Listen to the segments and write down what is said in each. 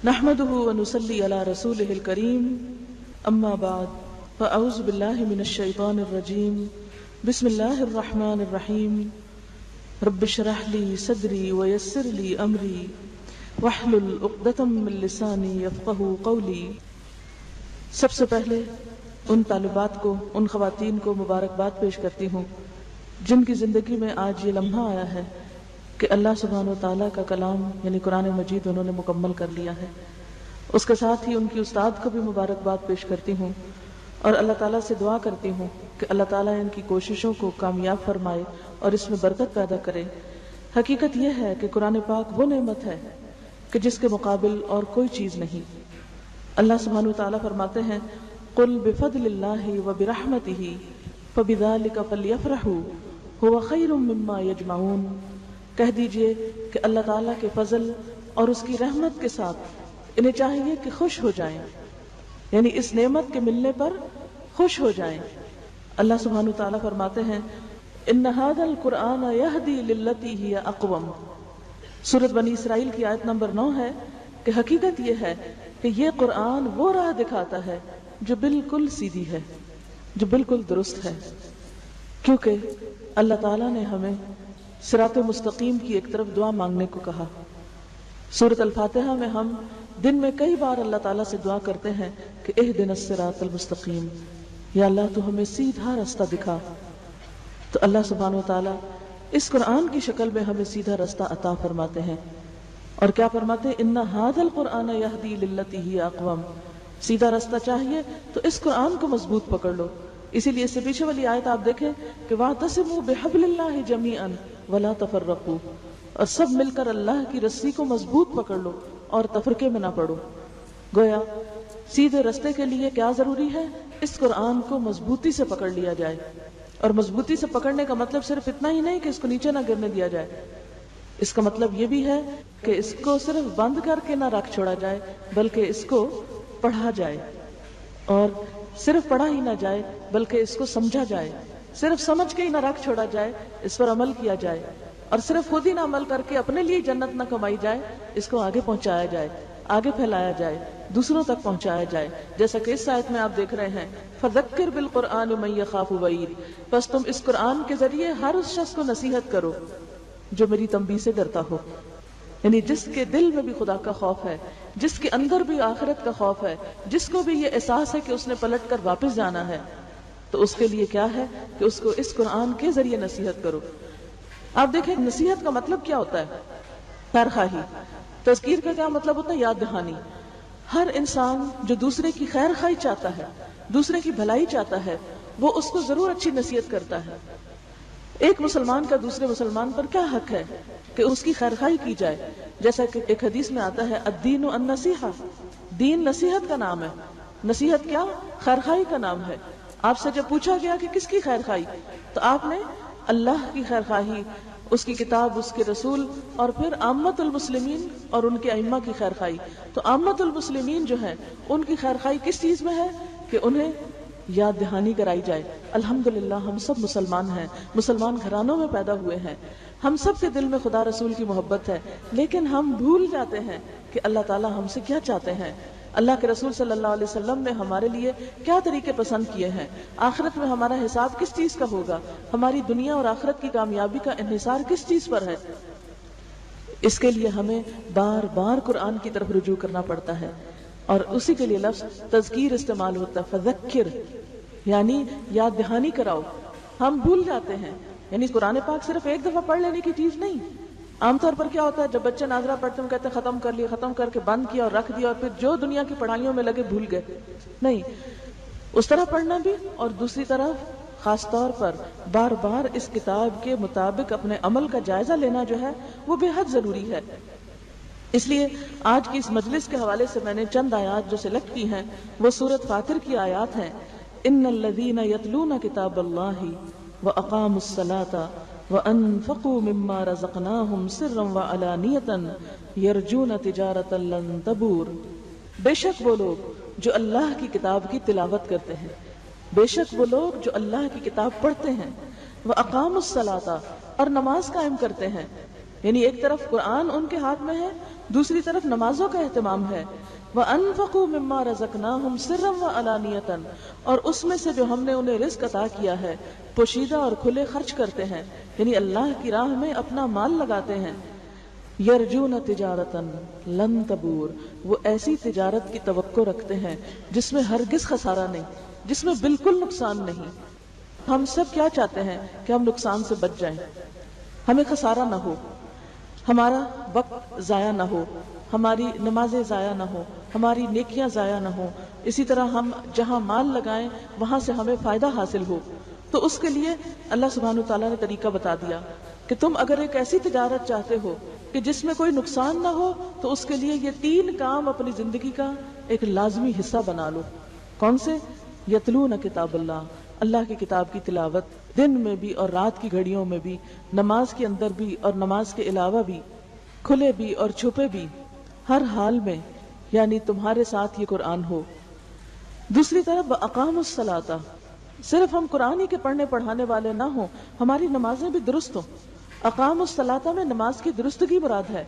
نحمده ونصلي على رسوله الكريم اما بعد فاعوذ بالله من الشيطان الرجيم بسم الله الرحمن الرحيم رب اشرح لي صدري ويسر لي امري واحلل عقدة من لساني يفقهوا قولي۔ سب سے پہلے ان طالبات کو، ان خواتین کو مبارکباد پیش کرتی ہوں جن کی زندگی میں آج یہ لمحہ آیا ہے کہ اللہ سبحانہ و تعالیٰ کا کلام یعنی قرآن مجید انہوں نے مکمل کر لیا ہے۔ اس کے ساتھ ہی ان کی استاد کو بھی مبارکباد پیش کرتی ہوں اور اللہ تعالیٰ سے دعا کرتی ہوں کہ اللہ تعالیٰ ان کی کوششوں کو کامیاب فرمائے اور اس میں برکت پیدا کرے۔ حقیقت یہ ہے کہ قرآن پاک وہ نعمت ہے کہ جس کے مقابل اور کوئی چیز نہیں۔ اللہ سبحانہ و تعالیٰ فرماتے ہیں قُلْ بِفَضْلِ اللَّهِ وَبِرَحْمَتِهِ فَبِذَلِكَ فَلْيَفْرَحُوا هُوَ خَيْرٌ مِّمَّا يَجْمَعُونَ۔ کہہ دیجئے کہ اللہ تعالیٰ کے فضل اور اس کی رحمت کے ساتھ انہیں چاہیے کہ خوش ہو جائیں، یعنی اس نعمت کے ملنے پر خوش ہو جائیں۔ اللہ سبحانہ تعالیٰ فرماتے ہیں ان ھذا القرآن یہدی للتی ہی اقوم۔ سورۃ بنی اسرائیل کی آیت نمبر 9 ہے کہ حقیقت یہ ہے کہ یہ قرآن وہ راہ دکھاتا ہے جو بالکل سیدھی ہے، جو بالکل درست ہے، کیونکہ اللہ تعالیٰ نے ہمیں صراط مستقیم کی ایک طرف دعا مانگنے کو کہا۔ سورۃ الفاتحہ میں ہم دن میں کئی بار اللہ تعالیٰ سے دعا کرتے ہیں کہ اہدنا الصراط المستقیم، یا اللہ تو ہمیں سیدھا راستہ دکھا۔ تو اللہ سبحانہ و تعالیٰ اس قرآن کی شکل میں ہمیں سیدھا راستہ عطا فرماتے ہیں، اور کیا فرماتے ہیں ان ھذا القرآن یہدی للتی ہی اقوم۔ سیدھا راستہ چاہیے تو اس قرآن کو مضبوط پکڑ لو۔ اسی لیے اس سے پیچھے والی آیت آپ دیکھیں کہ وَاعْتَصِمُوا بِحَبْلِ اللَّهِ جَمِيعًا وَلَا تَفَرَّقُوا، اور سب مل کر اللہ کی رسی کو مضبوط پکڑ لو اور تفرقے میں نہ پڑو۔ گویا سیدھے رستے کے لیے کیا ضروری ہے؟ اس قرآن کو مضبوطی سے پکڑ لیا جائے، اور مضبوطی سے پکڑنے کا مطلب صرف اتنا ہی نہیں کہ اس کو نیچے نہ گرنے دیا جائے، اس کا مطلب یہ بھی ہے کہ اس کو صرف بند کر کے نہ رکھ چھوڑا جائے بلکہ اس کو پڑھا جائے، اور صرف پڑھا ہی نہ جائے بلکہ اس کو سمجھا جائے، صرف سمجھ کے ہی نہ رکھ چھوڑا جائے، اس پر عمل کیا جائے، اور صرف خود ہی نہ عمل کر کے اپنے لیے جنت نہ کمائی جائے، اس کو آگے پہنچایا جائے، آگے پھیلایا جائے، دوسروں تک پہنچایا جائے۔ جیسا کہ اس آیت میں آپ دیکھ رہے ہیں فَذَكِّرْ بِالْقُرْآنِ مَن يَخَافُ وَعِيدِ، بس تم اس قرآن کے ذریعے ہر اس شخص کو نصیحت کرو جو میری تنبیہ سے ڈرتا ہو، یعنی جس کے دل میں بھی خدا کا خوف ہے، جس کے اندر بھی آخرت کا خوف ہے، جس کو بھی یہ احساس ہے کہ اس نے پلٹ کر واپس جانا ہے، تو اس کے لیے کیا ہے کہ اس کو اس قرآن کے ذریعے نصیحت کرو۔ آپ دیکھیں نصیحت کا مطلب کیا ہوتا ہے؟ خیر خواہی۔ تذکیر کا کیا مطلب ہوتا ہے؟ یاد دہانی۔ ہر انسان جو دوسرے کی خیر خواہی چاہتا ہے، دوسرے کی بھلائی چاہتا ہے، وہ اس کو ضرور اچھی نصیحت کرتا ہے۔ ایک مسلمان کا دوسرے مسلمان پر کیا حق ہے کہ اس کی خیر خواہی کی جائے؟ جیسا کہ ایک حدیث میں آتا ہے الدین النصیحہ، دین نصیحت کا نام ہے۔ نصیحت کیا؟ خیر خواہی کا نام ہے۔ آپ سے جب پوچھا گیا کہ کس کی خیر خواہی، تو آپ نے اللہ کی خیر خواہی، اس کی کتاب، اس کے رسول، اور پھر عامت المسلمین اور ان کے ائمہ کی خیر خواہی۔ تو عامت المسلمین جو ہیں ان کی خیر خواہی کس چیز میں ہے؟ کہ انہیں یاد دہانی کرائی جائے۔ الحمدللہ ہم سب مسلمان ہیں، مسلمان گھرانوں میں پیدا ہوئے ہیں، ہم سب کے دل میں خدا رسول کی محبت ہے، لیکن ہم بھول جاتے ہیں کہ اللہ تعالیٰ ہم سے کیا چاہتے ہیں، اللہ کے رسول صلی اللہ علیہ وسلم نے ہمارے لیے کیا طریقے پسند کیے ہیں، آخرت میں ہمارا حساب کس چیز کا ہوگا، ہماری دنیا اور آخرت کی کامیابی کا انحصار کس چیز پر ہے۔ اس کے لیے ہمیں بار بار قرآن کی طرف رجوع کرنا پڑتا ہے، اور اسی کے لیے لفظ تذکیر استعمال ہوتا ہے، فذکر یعنی یاد دہانی کراؤ۔ ہم بھول جاتے ہیں، یعنی قرآن پاک صرف ایک دفعہ پڑھ لینے کی چیز نہیں۔ عام طور پر کیا ہوتا ہے، جب بچے ناظرہ پڑھتے ہیں کہتے ہیں ختم کر لیا، ختم کر کے بند کیا اور رکھ دیا، اور پھر جو دنیا کی پڑھائیوں میں لگے بھول گئے۔ نہیں، اس طرح پڑھنا بھی، اور دوسری طرف خاص طور پر بار بار اس کتاب کے مطابق اپنے عمل کا جائزہ لینا جو ہے وہ بے حد ضروری ہے۔ اس لیے آج کی اس مجلس کے حوالے سے میں نے چند آیات جو سلیکٹ کی ہیں وہ سورۃ فاطر کی آیات ہیں۔ ان الذین یتلون کتاب اللہ واقاموا الصلاۃ وانفقوا مما رزقناہم سرا وعلانیۃ یرجون تجارۃ لن تبور۔ بے شک وہ لوگ جو اللہ کی کتاب کی تلاوت کرتے ہیں، بے شک وہ لوگ جو اللہ کی کتاب پڑھتے ہیں، واقاموا الصلاۃ اور نماز قائم کرتے ہیں، یعنی ایک طرف قرآن ان کے ہاتھ میں ہے، دوسری طرف نمازوں کا اہتمام ہے. وَأَنفَقُوا مِمَّا رَزَقْنَاهُمْ سِرًّا وَعَلَانِيَةً، اور اس میں سے جو ہم نے انہیں رزق عطا کیا ہے پوشیدہ اور کھلے خرچ کرتے ہیں، یعنی اللہ کی راہ میں اپنا مال لگاتے ہیں. یرجون تجارتاً لن تبور، وہ ایسی تجارت کی توقع رکھتے ہیں جس میں ہرگز خسارہ نہیں، جس میں بالکل نقصان نہیں. ہم سب کیا چاہتے ہیں کہ ہم نقصان سے بچ جائیں، ہمیں خسارہ نہ ہو، ہمارا وقت ضائع نہ ہو، ہماری نمازیں ضائع نہ ہو، ہماری نیکیاں ضائع نہ ہو، اسی طرح ہم جہاں مال لگائیں وہاں سے ہمیں فائدہ حاصل ہو. تو اس کے لیے اللہ سبحانہ وتعالیٰ نے طریقہ بتا دیا کہ تم اگر ایک ایسی تجارت چاہتے ہو کہ جس میں کوئی نقصان نہ ہو تو اس کے لیے یہ 3 کام اپنی زندگی کا ایک لازمی حصہ بنا لو. کون سے؟ یتلون کتاب اللہ، اللہ کی کتاب کی تلاوت، دن میں بھی اور رات کی گھڑیوں میں بھی، نماز کے اندر بھی اور نماز کے علاوہ بھی، کھلے بھی اور چھپے بھی، ہر حال میں، یعنی تمہارے ساتھ یہ قرآن ہو. دوسری طرف اقام الصلاۃ، صرف ہم قرآن ہی کے پڑھنے پڑھانے والے نہ ہوں، ہماری نمازیں بھی درست ہوں. اقام الصلاۃ میں نماز کی درستگی مراد ہے،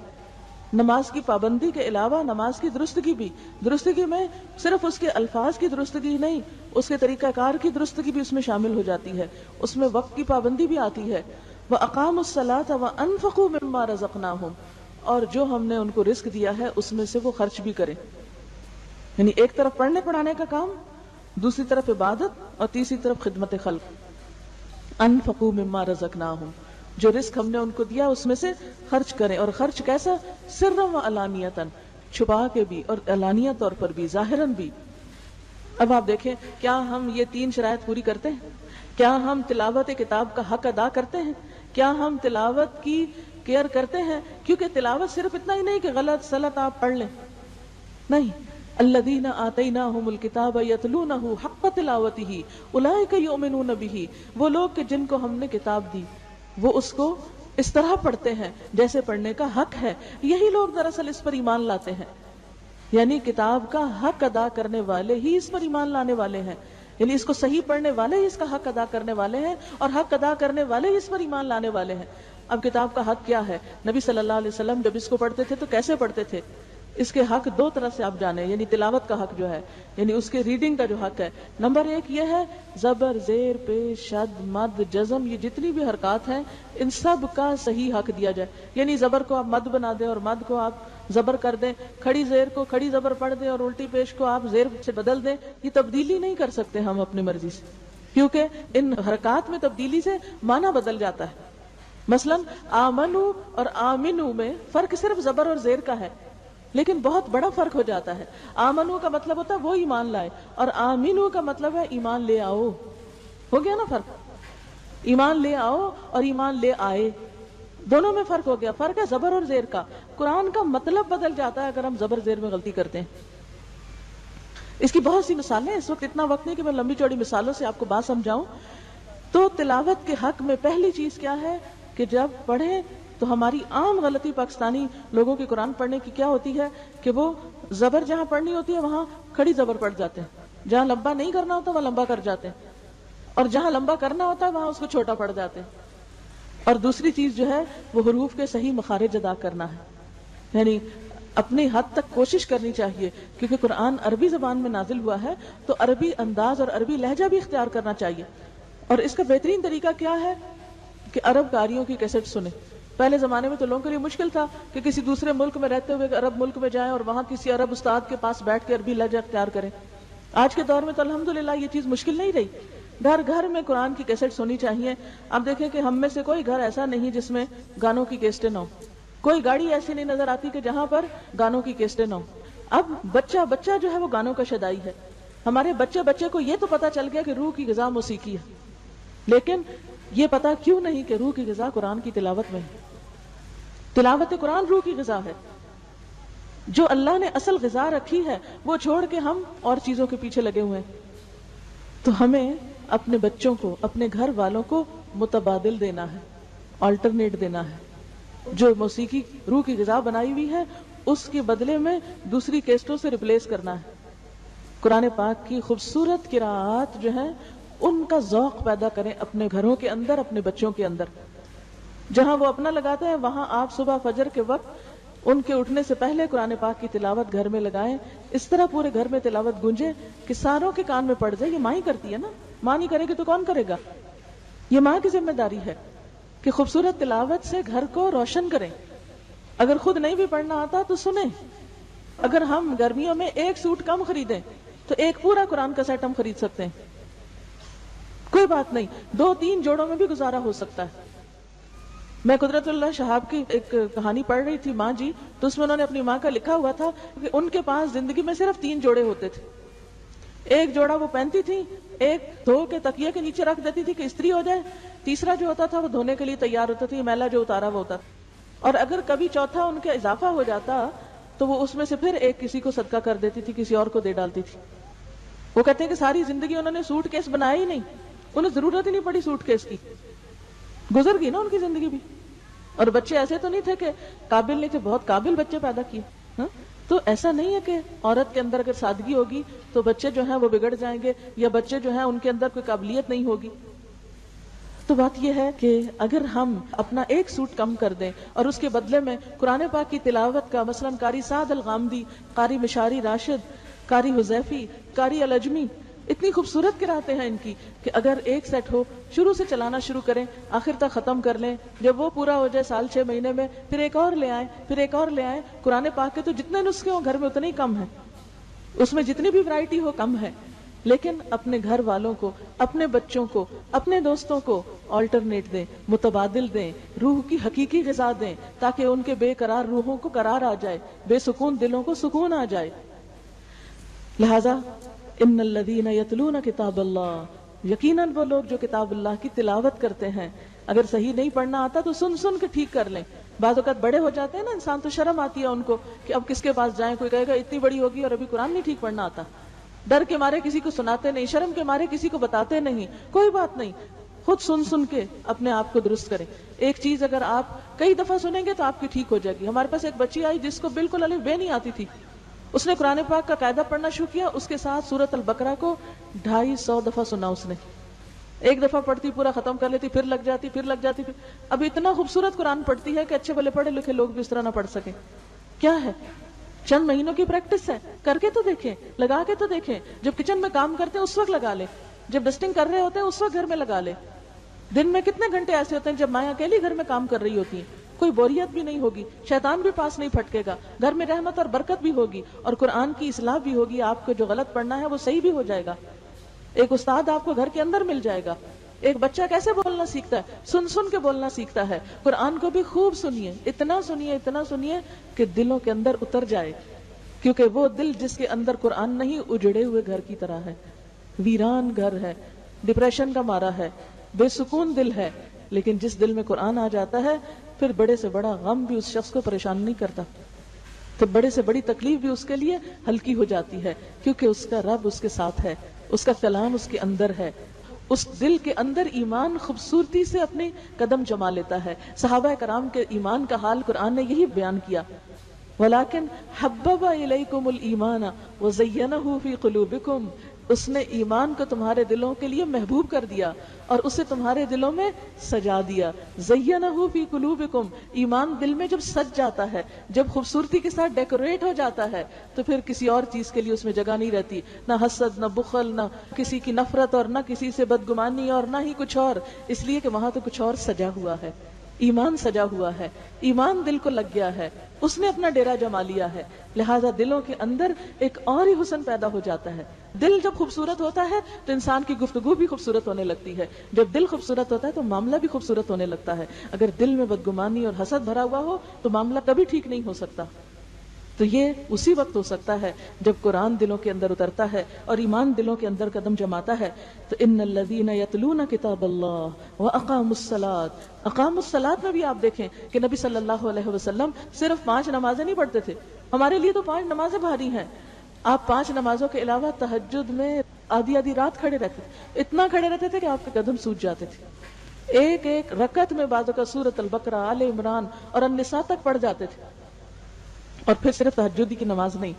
نماز کی پابندی کے علاوہ نماز کی درستگی بھی. درستگی میں صرف اس کے الفاظ کی درستگی نہیں، اس کے طریقہ کار کی درستگی بھی اس میں شامل ہو جاتی ہے، اس میں وقت کی پابندی بھی آتی ہے. وَأَقَامُوا الصَّلَاةَ وَأَنفَقُوا مِمَّا رَزَقْنَاهُمْ، اور جو ہم نے ان کو رزق دیا ہے اس میں سے وہ خرچ بھی کریں. یعنی ایک طرف پڑھنے پڑھانے کا کام، دوسری طرف عبادت، اور تیسری طرف خدمت خلق. انفقوا مما رزقناہم، جو رزق ہم نے ان کو دیا اس میں سے خرچ کریں. اور خرچ کیسا؟ سرا و علانیتاً، چھپا کے بھی اور علانیہ طور پر بھی، ظاہراً بھی. اب آپ دیکھیں، کیا ہم یہ 3 شرائط پوری کرتے ہیں؟ کیا ہم تلاوت کتاب کا حق ادا کرتے ہیں؟ کیا ہم تلاوت کی کیئر کرتے ہیں؟ کیونکہ تلاوت صرف اتنا ہی نہیں کہ غلط سلط آپ پڑھ لیں، نہیں. الذین آتیناہم الکتاب یتلونہ حق تلاوتہ اولئک یؤمنون بہ، وہ لوگ کہ جن کو ہم نے کتاب دی وہ اس کو اس طرح پڑھتے ہیں جیسے پڑھنے کا حق ہے. یہی لوگ دراصل اس پر ایمان لاتے ہیں، یعنی کتاب کا حق ادا کرنے والے ہی اس پر ایمان لانے والے ہیں، یعنی اس کو صحیح پڑھنے والے ہی اس کا حق ادا کرنے والے ہیں، اور حق ادا کرنے والے ہی اس پر ایمان لانے والے ہیں. اب کتاب کا حق کیا ہے؟ نبی صلی اللہ علیہ وسلم جب اس کو پڑھتے تھے تو کیسے پڑھتے تھے؟ اس کے حق 2 طرح سے آپ جانیں، یعنی تلاوت کا حق جو ہے، یعنی اس کے ریڈنگ کا جو حق ہے. نمبر 1 یہ ہے زبر، زیر، پیش، شد، مد، جزم، یہ جتنی بھی حرکات ہیں ان سب کا صحیح حق دیا جائے. یعنی زبر کو آپ مد بنا دیں اور مد کو آپ زبر کر دیں، کھڑی زیر کو کھڑی زبر پڑھ دیں اور الٹی پیش کو آپ زیر سے بدل دیں، یہ تبدیلی نہیں کر سکتے ہم اپنی مرضی سے، کیونکہ ان حرکات میں تبدیلی سے معنی بدل جاتا ہے. مثلا آمنو اور آمنو میں فرق صرف زبر اور زیر کا ہے، لیکن بہت بڑا فرق ہو جاتا ہے. آمنو کا مطلب ہوتا ہے وہ ایمان لائے، اور آمینو کا مطلب ہے ایمان لے آؤ. ہو گیا نا فرق؟ ایمان لے آؤ اور ایمان لے آئے، دونوں میں فرق ہو گیا. فرق ہے زبر اور زیر کا. قرآن کا مطلب بدل جاتا ہے اگر ہم زبر زیر میں غلطی کرتے ہیں. اس کی بہت سی مثالیں، اس وقت اتنا وقت نہیں کہ میں لمبی چوڑی مثالوں سے آپ کو بات سمجھاؤں. تو تلاوت کے حق میں پہلی چیز کیا ہے کہ جب پڑھیں تو ہماری عام غلطی پاکستانی لوگوں کی قرآن پڑھنے کی کیا ہوتی ہے کہ وہ زبر جہاں پڑھنی ہوتی ہے وہاں کھڑی زبر پڑھ جاتے ہیں، جہاں لمبا نہیں کرنا ہوتا وہاں لمبا کر جاتے ہیں، اور جہاں لمبا کرنا ہوتا ہے وہاں اس کو چھوٹا پڑھ جاتے ہیں. اور دوسری چیز جو ہے وہ حروف کے صحیح مخارج ادا کرنا ہے، یعنی اپنی حد تک کوشش کرنی چاہیے، کیونکہ قرآن عربی زبان میں نازل ہوا ہے تو عربی انداز اور عربی لہجہ بھی اختیار کرنا چاہیے. اور اس کا بہترین طریقہ کیا ہے کہ عرب قاریوں کی کیسٹ سنیں. پہلے زمانے میں تو لوگوں کے لیے مشکل تھا کہ کسی دوسرے ملک میں رہتے ہوئے عرب ملک میں جائیں اور وہاں کسی عرب استاد کے پاس بیٹھ کے عربی لہجہ اختیار کریں. آج کے دور میں تو الحمدللہ یہ چیز مشکل نہیں رہی، گھر گھر میں قرآن کی کیسٹ سونی چاہیے. آپ دیکھیں کہ ہم میں سے کوئی گھر ایسا نہیں جس میں گانوں کی کیسٹیں نہ ہو، کوئی گاڑی ایسی نہیں نظر آتی کہ جہاں پر گانوں کی کیسٹیں نہ ہو. اب بچہ بچہ جو ہے وہ گانوں کا شدائی ہے. ہمارے بچے بچے کو یہ تو پتا چل گیا کہ روح کی غذا موسیقی ہے، لیکن یہ پتا کیوں نہیں کہ روح کی غذا قرآن کی تلاوت میں ہے. تلاوت قرآن روح کی غذا ہے. جو اللہ نے اصل غذا رکھی ہے وہ چھوڑ کے ہم اور چیزوں کے پیچھے لگے ہوئے ہیں. تو ہمیں اپنے بچوں کو، اپنے گھر والوں کو متبادل دینا ہے، آلٹرنیٹ دینا ہے. جو موسیقی روح کی غذا بنائی ہوئی ہے اس کے بدلے میں دوسری کیسٹوں سے ریپلیس کرنا ہے. قرآن پاک کی خوبصورت قراءات جو ہیں ان کا ذوق پیدا کریں اپنے گھروں کے اندر، اپنے بچوں کے اندر. جہاں وہ اپنا لگاتے ہیں وہاں آپ صبح فجر کے وقت ان کے اٹھنے سے پہلے قرآن پاک کی تلاوت گھر میں لگائیں، اس طرح پورے گھر میں تلاوت گونجے کہ ساروں کے کان میں پڑ جائے۔ یہ ماں ہی کرتی ہے نا، ماں نہیں کرے گی تو کون کرے گا؟ یہ ماں کی ذمہ داری ہے کہ خوبصورت تلاوت سے گھر کو روشن کریں۔ اگر خود نہیں بھی پڑھنا آتا تو سنیں۔ اگر ہم گرمیوں میں ایک سوٹ کم خریدیں تو ایک پورا قرآن کا سیٹ ہم خرید سکتے ہیں، کوئی بات نہیں، 2-3 جوڑوں میں بھی گزارا ہو سکتا ہے۔ میں قدرت اللہ شہاب کی ایک کہانی پڑھ رہی تھی، ماں جی، تو اس میں انہوں نے اپنی ماں کا لکھا ہوا تھا کہ ان کے پاس زندگی میں صرف 3 جوڑے ہوتے تھے۔ ایک جوڑا وہ پہنتی تھی، ایک دھو کے تکیے کے نیچے رکھ دیتی تھی کہ استری ہو جائے، تیسرا جو ہوتا تھا وہ دھونے کے لیے تیار ہوتا تھا، میلا جو اتارا وہ ہوتا تھا، اور اگر کبھی چوتھا ان کے اضافہ ہو جاتا تو وہ اس میں سے پھر ایک کسی کو صدقہ کر دیتی تھی، کسی اور کو دے ڈالتی تھی۔ وہ کہتے ہیں کہ ساری زندگی انہوں نے سوٹ کیس بنایا ہی نہیں، انہیں ضرورت ہی نہیں پڑی سوٹ کیس کی، گزر گئی نا ان کی زندگی بھی۔ اور بچے ایسے تو نہیں تھے کہ قابل نہیں تھے، بہت قابل بچے پیدا کیے۔ تو ایسا نہیں ہے کہ عورت کے اندر اگر سادگی ہوگی تو بچے جو ہیں وہ بگڑ جائیں گے، یا بچے جو ہیں ان کے اندر کوئی قابلیت نہیں ہوگی۔ تو بات یہ ہے کہ اگر ہم اپنا ایک سوٹ کم کر دیں اور اس کے بدلے میں قرآن پاک کی تلاوت کا، مثلا قاری سعد الغامدی، قاری مشاری راشد، قاری حذیفی، قاری العجمی، اتنی خوبصورت قراتیں ہیں ان کی کہ اگر ایک سیٹ ہو، شروع سے چلانا شروع کریں، آخر تک ختم کر لیں، جب وہ پورا ہو جائے سال 6 مہینے میں پھر ایک اور لے آئیں، پھر ایک اور لے آئیں۔ قرآن پاک کے تو جتنے نسخے ہوں گھر میں اتنے ہی کم ہیں، اس میں جتنی بھی ورائٹی ہو کم ہے، لیکن اپنے گھر والوں کو، اپنے بچوں کو، اپنے دوستوں کو آلٹرنیٹ دیں، متبادل دیں، روح کی حقیقی غذا دیں، تاکہ ان کے بے قرار روحوں کو قرار آ جائے، بے سکون دلوں کو سکون آ جائے۔ لہذا ان الذین یتلون کتاب اللہ، یقیناً وہ لوگ جو کتاب اللہ کی تلاوت کرتے ہیں، اگر صحیح نہیں پڑھنا آتا تو سن سن کے ٹھیک کر لیں۔ بعض اوقات بڑے ہو جاتے ہیں نا انسان، تو شرم آتی ہے ان کو کہ اب کس کے پاس جائیں، کوئی کہے گا اتنی بڑی ہوگی اور ابھی قرآن نہیں ٹھیک پڑھنا آتا، ڈر کے مارے کسی کو سناتے نہیں، شرم کے مارے کسی کو بتاتے نہیں۔ کوئی بات نہیں، خود سن سن کے اپنے آپ کو درست کریں۔ ایک چیز اگر آپ کئی دفعہ سنیں گے تو آپ کی ٹھیک ہو جائے گی۔ ہمارے پاس ایک بچی آئی جس کو بالکل الف بے نہیں آتی تھی، اس نے قرآن پاک کا قاعدہ پڑھنا شروع کیا، اس کے ساتھ سورۃ البقرہ کو 250 دفعہ سنا اس نے، ایک دفعہ پڑھتی پورا ختم کر لیتی، پھر لگ جاتی، پھر لگ جاتی، اب اتنا خوبصورت قرآن پڑھتی ہے کہ اچھے بھلے پڑھے لکھے لوگ بھی اس طرح نہ پڑھ سکیں۔ کیا ہے؟ چند مہینوں کی پریکٹس ہے، کر کے تو دیکھیں، لگا کے تو دیکھیں۔ جب کچن میں کام کرتے ہیں اس وقت لگا لیں، جب ڈسٹنگ کر رہے ہوتے ہیں اس وقت گھر میں لگا لیں۔ دن میں کتنے گھنٹے ایسے ہوتے ہیں جب مائیں اکیلی گھر میں کام کر رہی ہوتی ہیں، کوئی بوریت بھی نہیں ہوگی، شیطان بھی پاس نہیں پھٹکے گا، گھر میں رحمت اور برکت بھی ہوگی، اور قرآن کی اصلاح بھی ہوگی، آپ کو جو غلط پڑھنا ہے وہ صحیح بھی ہو جائے گا۔ ایک استاد آپ کو گھر کے اندر مل جائے گا۔ ایک بچہ کیسے بولنا سیکھتا ہے؟ سن سن کے بولنا سیکھتا ہے۔ قرآن کو بھی خوب سنیے، اتنا سنیے کہ دلوں کے اندر اتر جائے، کیونکہ وہ دل جس کے اندر قرآن نہیں، اجڑے ہوئے گھر کی طرح ہے، ویران گھر ہے، ڈپریشن کا مارا ہے، بے سکون دل ہے۔ لیکن جس دل میں قرآن آ جاتا ہے پھر بڑے سے بڑا غم بھی اس شخص کو پریشان نہیں کرتا، تو بڑے سے بڑی تکلیف بھی اس کے لیے ہلکی ہو جاتی ہے، کیونکہ اس کا رب اس کے ساتھ ہے، اس کا کلام اس کے اندر ہے، اس دل کے اندر ایمان خوبصورتی سے اپنے قدم جما لیتا ہے۔ صحابہ کرام کے ایمان کا حال قرآن نے یہی بیان کیا، وَلَكِنْ حَبَّبَ إِلَيْكُمُ الْإِيمَانَ وَزَيَّنَهُ فِي قُلُوبِكُمْ، اس نے ایمان کو تمہارے دلوں کے لیے محبوب کر دیا اور اسے تمہارے دلوں میں سجا دیا۔ زَيَّنَهُ فِي قُلُوبِكُمْ، ایمان دل میں جب سج جاتا ہے، جب خوبصورتی کے ساتھ ڈیکوریٹ ہو جاتا ہے تو پھر کسی اور چیز کے لیے اس میں جگہ نہیں رہتی، نہ حسد، نہ بخل، نہ کسی کی نفرت، اور نہ کسی سے بدگمانی، اور نہ ہی کچھ اور، اس لیے کہ وہاں تو کچھ اور سجا ہوا ہے، ایمان سجا ہوا ہے، ایمان دل کو لگ گیا ہے، اس نے اپنا ڈیرا جما لیا ہے، لہذا دلوں کے اندر ایک اور ہی حسن پیدا ہو جاتا ہے۔ دل جب خوبصورت ہوتا ہے تو انسان کی گفتگو بھی خوبصورت ہونے لگتی ہے، جب دل خوبصورت ہوتا ہے تو معاملہ بھی خوبصورت ہونے لگتا ہے۔ اگر دل میں بدگمانی اور حسد بھرا ہوا ہو تو معاملہ کبھی ٹھیک نہیں ہو سکتا۔ تو یہ اسی وقت ہو سکتا ہے جب قرآن دلوں کے اندر اترتا ہے اور ایمان دلوں کے اندر قدم جماتا ہے۔ تو ان الذین یتلون کتاب اللہ واقاموا الصلاۃ، اقاموا الصلاۃ میں بھی آپ دیکھیں کہ نبی صلی اللہ علیہ وسلم صرف 5 نمازیں نہیں پڑھتے تھے، ہمارے لیے تو 5 نمازیں بھاری ہیں، آپ 5 نمازوں کے علاوہ تہجد میں آدھی رات کھڑے رہتے تھے، اتنا کھڑے رہتے تھے کہ آپ کے قدم سوج جاتے تھے، ایک ایک رکعت میں بعضوں کا سورۃ البقرہ، آل عمران اور النساء تک پڑھ جاتے تھے۔ اور پھر صرف تہجد کی نماز نہیں،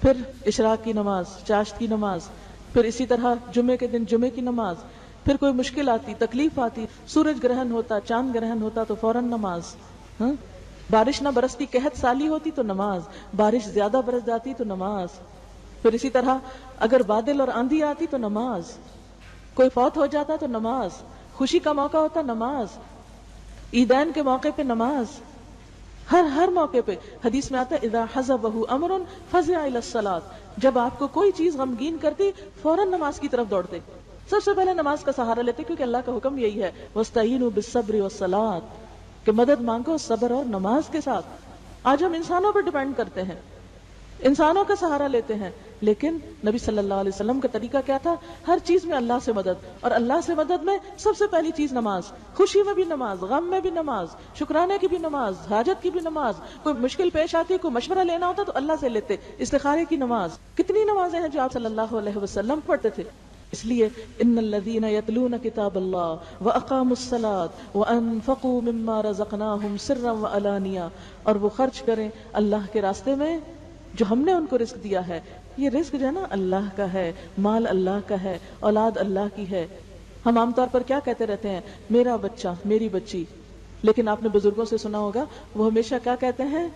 پھر اشراق کی نماز، چاشت کی نماز، پھر اسی طرح جمعے کے دن جمعے کی نماز، پھر کوئی مشکل آتی، تکلیف آتی، سورج گرہن ہوتا، چاند گرہن ہوتا تو فوراً نماز، ہاں، بارش نہ برستی، قحط سالی ہوتی تو نماز، بارش زیادہ برس جاتی تو نماز، پھر اسی طرح اگر بادل اور آندھی آتی تو نماز، کوئی فوت ہو جاتا تو نماز، خوشی کا موقع ہوتا نماز، عیدین کے موقع پہ نماز، ہر موقع پہ حدیث میں آتا ہے اذا حزبہ امر فزع الی الصلاۃ، جب آپ کو کوئی چیز غمگین کرتی فوراً نماز کی طرف دوڑتے، سب سے پہلے نماز کا سہارا لیتے، کیونکہ اللہ کا حکم یہی ہے واستعینوا بالصبر والصلاۃ، کہ مدد مانگو صبر اور نماز کے ساتھ۔ آج ہم انسانوں پر ڈیپینڈ کرتے ہیں، انسانوں کا سہارا لیتے ہیں، لیکن نبی صلی اللہ علیہ وسلم کا طریقہ کیا تھا؟ ہر چیز میں اللہ سے مدد، اور اللہ سے مدد میں سب سے پہلی چیز نماز، خوشی میں بھی نماز، غم میں بھی نماز، شکرانے کی بھی نماز، حاجت کی بھی نماز، کوئی مشکل پیش آتی، کوئی مشورہ لینا ہوتا تو اللہ سے لیتے، استخارے کی نماز، کتنی نمازیں ہیں جو آپ صلی اللہ علیہ وسلم پڑھتے تھے۔ اس لیے ان الذین یتلون کتاب اللہ واقاموا الصلاۃ وانفقوا مما رزقناہم سرا وعلانیہ، اور وہ خرچ کریں اللہ کے راستے میں جو ہم نے ان کو رزق دیا ہے۔ یہ رزق جو ہے نا اللہ کا ہے، مال اللہ کا ہے، اولاد اللہ کی ہے۔ ہم عام طور پر کیا کہتے رہتے ہیں؟ میرا بچہ، میری بچی، لیکن آپ نے بزرگوں سے سنا ہوگا وہ ہمیشہ کیا کہتے ہیں؟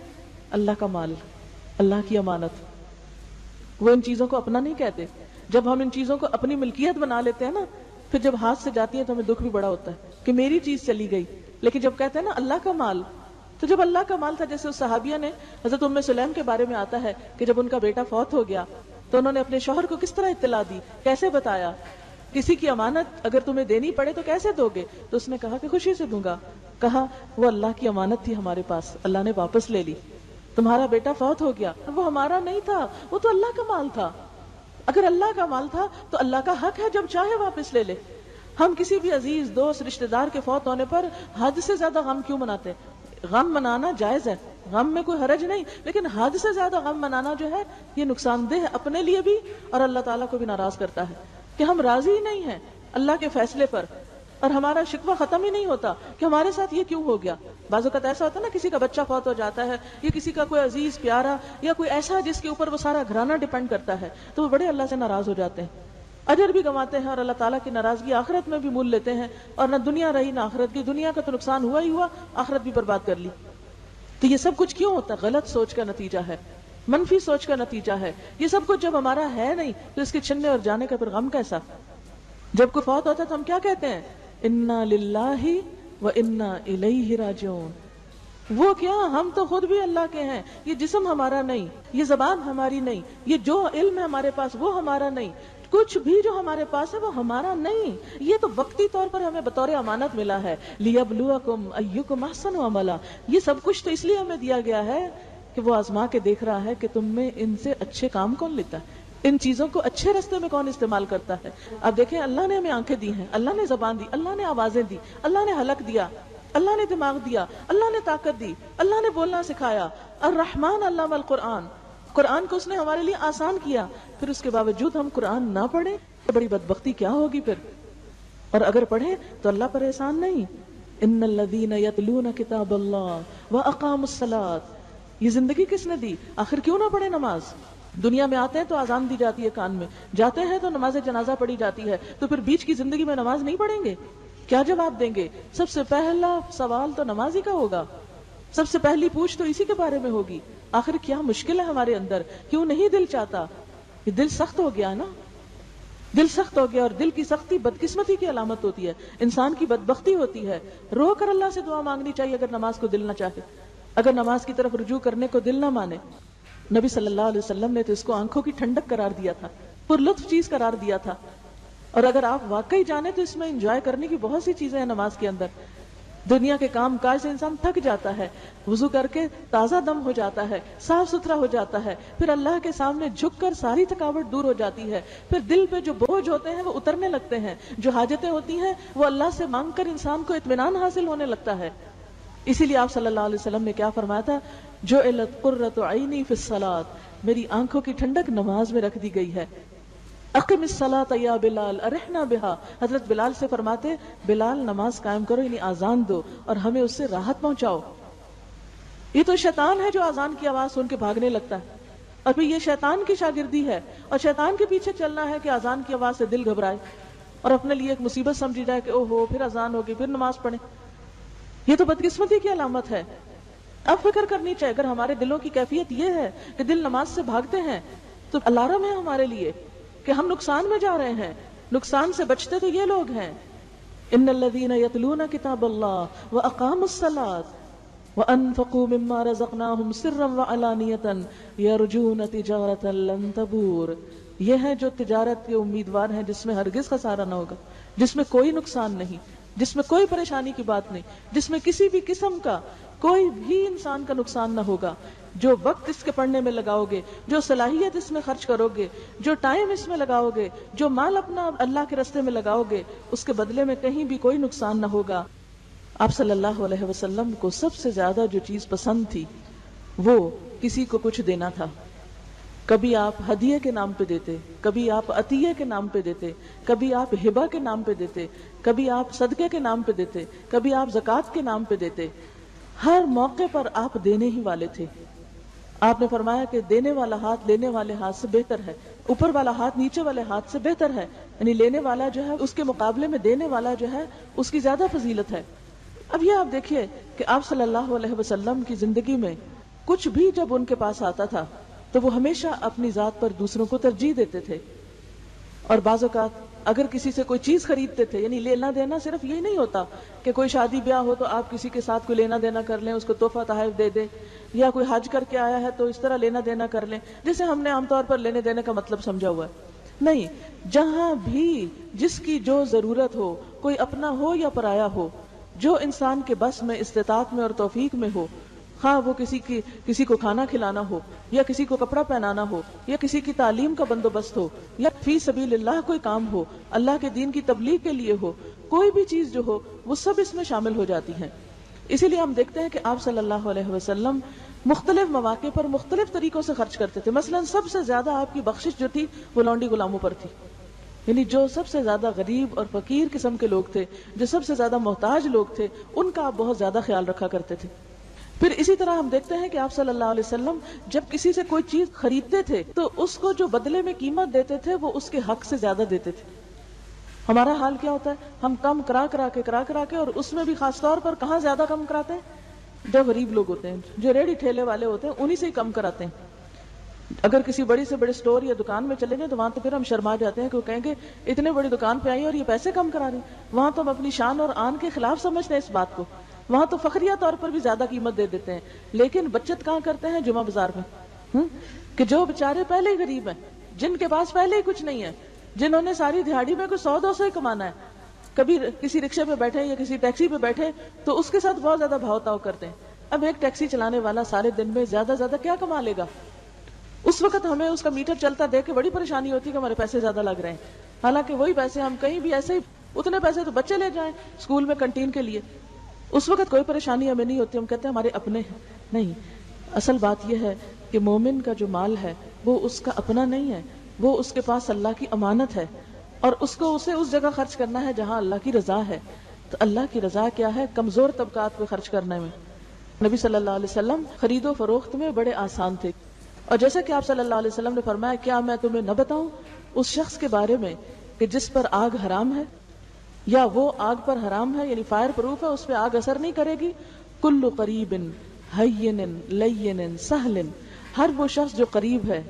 اللہ کا مال، اللہ کی امانت۔ وہ ان چیزوں کو اپنا نہیں کہتے۔ جب ہم ان چیزوں کو اپنی ملکیت بنا لیتے ہیں نا، پھر جب ہاتھ سے جاتی ہے تو ہمیں دکھ بھی بڑا ہوتا ہے کہ میری چیز چلی گئی۔ لیکن جب کہتے ہیں نا اللہ کا مال، تو جب اللہ کا مال تھا، جیسے اس صحابیہ نے حضرت ام سلیم کے بارے میں آتا ہے کہ جب ان کا بیٹا فوت ہو گیا تو انہوں نے اپنے شوہر کو کس طرح اطلاع دی، کیسے بتایا؟ کسی کی امانت اگر تمہیں دینی پڑے تو کیسے دو گے؟ تو اس نے کہا کہ خوشی سے دوں گا۔ کہا وہ اللہ کی امانت تھی ہمارے پاس، اللہ نے واپس لے لی۔ تمہارا بیٹا فوت ہو گیا، وہ ہمارا نہیں تھا، وہ تو اللہ کا مال تھا۔ اگر اللہ کا مال تھا تو اللہ کا حق ہے جب چاہے واپس لے لے۔ ہم کسی بھی عزیز دوست رشتہ دار کے فوت ہونے پر حد سے زیادہ غم کیوں مناتے؟ غم منانا جائز ہے، غم میں کوئی حرج نہیں، لیکن حد سے زیادہ غم منانا جو ہے یہ نقصان دہ ہے اپنے لیے بھی اور اللہ تعالیٰ کو بھی ناراض کرتا ہے کہ ہم راضی ہی نہیں ہیں اللہ کے فیصلے پر، اور ہمارا شکوہ ختم ہی نہیں ہوتا کہ ہمارے ساتھ یہ کیوں ہو گیا۔ بعض اوقات ایسا ہوتا ہے نا، کسی کا بچہ فوت ہو جاتا ہے یا کسی کا کوئی عزیز پیارا یا کوئی ایسا جس کے اوپر وہ سارا گھرانہ ڈیپینڈ کرتا ہے، تو وہ بڑے اللہ سے ناراض ہو جاتے ہیں، اجر بھی گنواتے ہیں اور اللہ تعالیٰ کی ناراضگی آخرت میں بھی مول لیتے ہیں، اور نہ دنیا رہی نہ آخرت کی، دنیا کا تو نقصان ہوا ہی ہوا، آخرت بھی برباد کر لی۔ تو یہ سب کچھ کیوں ہوتا ہے؟ غلط سوچ کا نتیجہ ہے، منفی سوچ کا نتیجہ ہے۔ یہ سب کچھ جب ہمارا ہے نہیں تو اس کے چھننے اور جانے کا پھر غم کیسا؟ جب کوئی فوت ہوتا ہے تو ہم کیا کہتے ہیں؟ انا للہ و انا الیہ راجعون۔ وہ کیا، ہم تو خود بھی اللہ کے ہیں، یہ جسم ہمارا نہیں، یہ زبان ہماری نہیں، یہ جو علم ہے ہمارے پاس وہ ہمارا نہیں، کچھ بھی جو ہمارے پاس ہے وہ ہمارا نہیں، یہ تو وقتی طور پر ہمیں بطور امانت ملا ہے۔ لیبلوکم ایکم احسن عملا، یہ سب کچھ تو اس لیے ہمیں دیا گیا ہے کہ وہ آزما کے دیکھ رہا ہے کہ تم میں ان سے اچھے کام کون لیتا ہے، ان چیزوں کو اچھے راستے میں کون استعمال کرتا ہے۔ اب دیکھیں، اللہ نے ہمیں آنکھیں دی ہیں، اللہ نے زبان دی، اللہ نے آوازیں دی، اللہ نے حلق دیا، اللہ نے دماغ دیا، اللہ نے طاقت دی، اللہ نے بولنا سکھایا۔ الرحمن علم القرآن، قرآن کو اس نے ہمارے لیے آسان کیا، پھر اس کے باوجود ہم قرآن نہ پڑھیں تو بڑی بدبختی کیا ہوگی پھر، اور اگر پڑھیں تو اللہ پر احسان نہیں۔ ان الذین یتلون کتاب اللہ واقاموا الصلاۃ، یہ زندگی کس نے دی؟ آخر کیوں نہ پڑھے نماز؟ دنیا میں آتے ہیں تو اذان دی جاتی ہے کان میں، جاتے ہیں تو نماز جنازہ پڑھی جاتی ہے، تو پھر بیچ کی زندگی میں نماز نہیں پڑھیں گے؟ کیا جواب دیں گے؟ سب سے پہلا سوال تو نماز ہی کا ہوگا، سب سے پہلی پوچھ تو اسی کے بارے میں ہوگی۔ آخر کیا مشکل ہے ہمارے اندر؟ کیوں نہیں دل چاہتا؟ یہ دل سخت ہو گیا نا، دل سخت ہو گیا، اور دل کی سختی بدقسمتی کی علامت ہوتی ہے، انسان کی بدبختی ہوتی ہے۔ رو کر اللہ سے دعا مانگنی چاہیے اگر نماز کو دل نہ چاہے، اگر نماز کی طرف رجوع کرنے کو دل نہ مانے۔ نبی صلی اللہ علیہ وسلم نے تو اس کو آنکھوں کی ٹھنڈک قرار دیا تھا، پر لطف چیز قرار دیا تھا، اور اگر آپ واقعی جانیں تو اس میں انجوائے کرنے کی بہت سی چیزیں ہیں نماز کے اندر۔ دنیا کے کام کاج سے انسان تھک جاتا ہے، وضو کر کے تازہ دم ہو جاتا ہے، صاف ستھرا ہو جاتا ہے، پھر اللہ کے سامنے جھک کر ساری تھکاوٹ دور ہو جاتی ہے، پھر دل پہ جو بوجھ ہوتے ہیں وہ اترنے لگتے ہیں، جو حاجتیں ہوتی ہیں وہ اللہ سے مانگ کر انسان کو اطمینان حاصل ہونے لگتا ہے۔ اسی لیے آپ صلی اللہ علیہ وسلم نے کیا فرمایا تھا؟ جعلت قرۃ عینی فی الصلاۃ، میری آنکھوں کی ٹھنڈک نماز میں رکھ دی گئی ہے۔ اقم الصلاۃ یا بلال ارحنا بہا، حضرت بلال سے فرماتے بلال نماز قائم کرو، یعنی آزان دو اور ہمیں اس سے راحت پہنچاؤ۔ یہ تو شیطان ہے جو آزان کی آواز سن کے بھاگنے لگتا ہے، اور پھر یہ شیطان کی شاگردی ہے، اور شیطان کے پیچھے چلنا ہے کہ آزان کی آواز سے دل گھبرائے۔ اور اپنے لیے ایک مصیبت سمجھی جائے کہ او ہو پھر اذان ہوگی پھر نماز پڑھیں. یہ تو بدقسمتی کی علامت ہے. اب فکر کرنی چاہیے اگر ہمارے دلوں کی کیفیت یہ ہے کہ دل نماز سے بھاگتے ہیں تو الارم ہے ہمارے لیے کہ ہم نقصان میں جا رہے ہیں. نقصان سے بچتے تو یہ لوگ ہیں. ان الذین یتلون کتاب اللہ واقاموا الصلاۃ وانفقوا مما رزقناهم سرا وعلانیۃ یرجون تجارۃ لن تبور. یہ ہیں جو تجارت کے امیدوار ہیں جس میں ہرگز خسارہ نہ ہوگا، جس میں کوئی نقصان نہیں، جس میں کوئی پریشانی کی بات نہیں، جس میں کسی بھی قسم کا کوئی بھی انسان کا نقصان نہ ہوگا. جو وقت اس کے پڑھنے میں لگاؤ گے، جو صلاحیت اس میں خرچ کرو گے، جو ٹائم اس میں لگاؤ گے، جو مال اپنا اللہ کے راستے میں لگاؤ گے، اس کے بدلے میں کہیں بھی کوئی نقصان نہ ہوگا. آپ صلی اللہ علیہ وسلم کو سب سے زیادہ جو چیز پسند تھی وہ کسی کو کچھ دینا تھا. کبھی آپ ہدیے کے نام پہ دیتے، کبھی آپ عطیے کے نام پہ دیتے، کبھی آپ ہبہ کے نام پہ دیتے، کبھی آپ صدقے کے نام پہ دیتے، کبھی آپ زکوٰۃ کے نام پہ دیتے. ہر موقع پر آپ دینے ہی والے تھے. آپ نے فرمایا کہ دینے والا ہاتھ لینے والے ہاتھ سے بہتر ہے، اوپر والا ہاتھ نیچے والے ہاتھ سے بہتر ہے. یعنی لینے والا جو ہے اس کے مقابلے میں دینے والا جو ہے اس کی زیادہ فضیلت ہے. اب یہ آپ دیکھیے کہ آپ صلی اللہ علیہ وسلم کی زندگی میں کچھ بھی جب ان کے پاس آتا تھا تو وہ ہمیشہ اپنی ذات پر دوسروں کو ترجیح دیتے تھے. اور بعض اوقات اگر کسی سے کوئی چیز خریدتے تھے، یعنی لینا دینا صرف یہی نہیں ہوتا کہ کوئی شادی بیاہ ہو تو آپ کسی کے ساتھ کوئی لینا دینا کر لیں، اس کو تحفہ تحائف دے دیں، یا کوئی حج کر کے آیا ہے تو اس طرح لینا دینا کر لیں جسے ہم نے عام طور پر لینے دینے کا مطلب سمجھا ہوا ہے. نہیں، جہاں بھی جس کی جو ضرورت ہو، کوئی اپنا ہو یا پرایا ہو، جو انسان کے بس میں، استطاعت میں اور توفیق میں ہو، خواہ وہ کسی کو کھانا کھلانا ہو، یا کسی کو کپڑا پہنانا ہو، یا کسی کی تعلیم کا بندوبست ہو، یا فی سبیل اللہ کوئی کام ہو، اللہ کے دین کی تبلیغ کے لیے ہو، کوئی بھی چیز جو ہو وہ سب اس میں شامل ہو جاتی ہیں. اسی لیے ہم دیکھتے ہیں کہ آپ صلی اللہ علیہ وسلم مختلف مواقع پر مختلف طریقوں سے خرچ کرتے تھے. مثلا سب سے زیادہ آپ کی بخشش جو تھی وہ لونڈی غلاموں پر تھی. یعنی جو سب سے زیادہ غریب اور فقیر قسم کے لوگ تھے، جو سب سے زیادہ محتاج لوگ تھے، ان کا آپ بہت زیادہ خیال رکھا کرتے تھے. پھر اسی طرح ہم دیکھتے ہیں کہ آپ صلی اللہ علیہ وسلم جب کسی سے کوئی چیز خریدتے تھے تو اس کو جو بدلے میں قیمت دیتے تھے وہ اس کے حق سے زیادہ دیتے تھے. ہمارا حال کیا ہوتا ہے؟ ہم کم کرا کے اور اس میں بھی خاص طور پر کہاں زیادہ کم کراتے ہیں؟ جو غریب لوگ ہوتے ہیں، جو ریڑھی ٹھیلے والے ہوتے ہیں، انہی سے ہی کم کراتے ہیں. اگر کسی بڑی سے بڑے سٹور یا دکان میں چلے جائیں تو وہاں تو پھر ہم شرما جاتے ہیں کہ وہ کہیں گے اتنے بڑی دکان پہ آئی اور یہ پیسے کم کرا رہی. وہاں تو ہم اپنی شان اور آن کے خلاف سمجھتے ہیں اس بات کو. وہاں تو فخریہ طور پر بھی زیادہ قیمت دے دیتے ہیں. لیکن بچت کہاں کرتے ہیں؟ جمعہ بازار میں. کہ جو بیچارے پہلے ہی غریب ہیں، جن کے پاس پہلے ہی کچھ نہیں ہے، جنہوں نے ساری دہاڑی میں کوئی 100-200 ہی کمانا ہے، کبھی کسی رکشے پہ بیٹھے یا کسی ٹیکسی پہ بیٹھے تو اس کے ساتھ بہت زیادہ بھاؤ تاؤ کرتے ہیں. اب ایک ٹیکسی چلانے والا سارے دن میں زیادہ زیادہ کیا کما لے گا؟ اس وقت ہمیں اس کا میٹر چلتا دیکھ کے بڑی پریشانی ہوتی ہے کہ ہمارے پیسے زیادہ لگ رہے ہیں. حالانکہ وہی پیسے ہم کہیں بھی ایسے ہی، اتنے پیسے تو بچے لے جائیں اسکول میں کنٹین کے لیے، اس وقت کوئی پریشانی ہمیں نہیں ہوتی. ہم کہتے ہیں ہمارے اپنے ہیں. نہیں، اصل بات یہ ہے کہ مومن کا جو مال ہے وہ اس کا اپنا نہیں ہے، وہ اس کے پاس اللہ کی امانت ہے، اور اسے اس جگہ خرچ کرنا ہے جہاں اللہ کی رضا ہے. تو اللہ کی رضا کیا ہے؟ کمزور طبقات پہ خرچ کرنے میں. نبی صلی اللہ علیہ وسلم خرید و فروخت میں بڑے آسان تھے. اور جیسا کہ آپ صلی اللہ علیہ وسلم نے فرمایا، کیا میں تمہیں نہ بتاؤں اس شخص کے بارے میں کہ جس پر آگ حرام ہے یا وہ آگ پر حرام ہے، یعنی فائر پروف ہے، اس پہ آگ اثر نہیں کرے گی. کل قریب ہین لین سہل، ہر وہ شخص جو قریب ہے،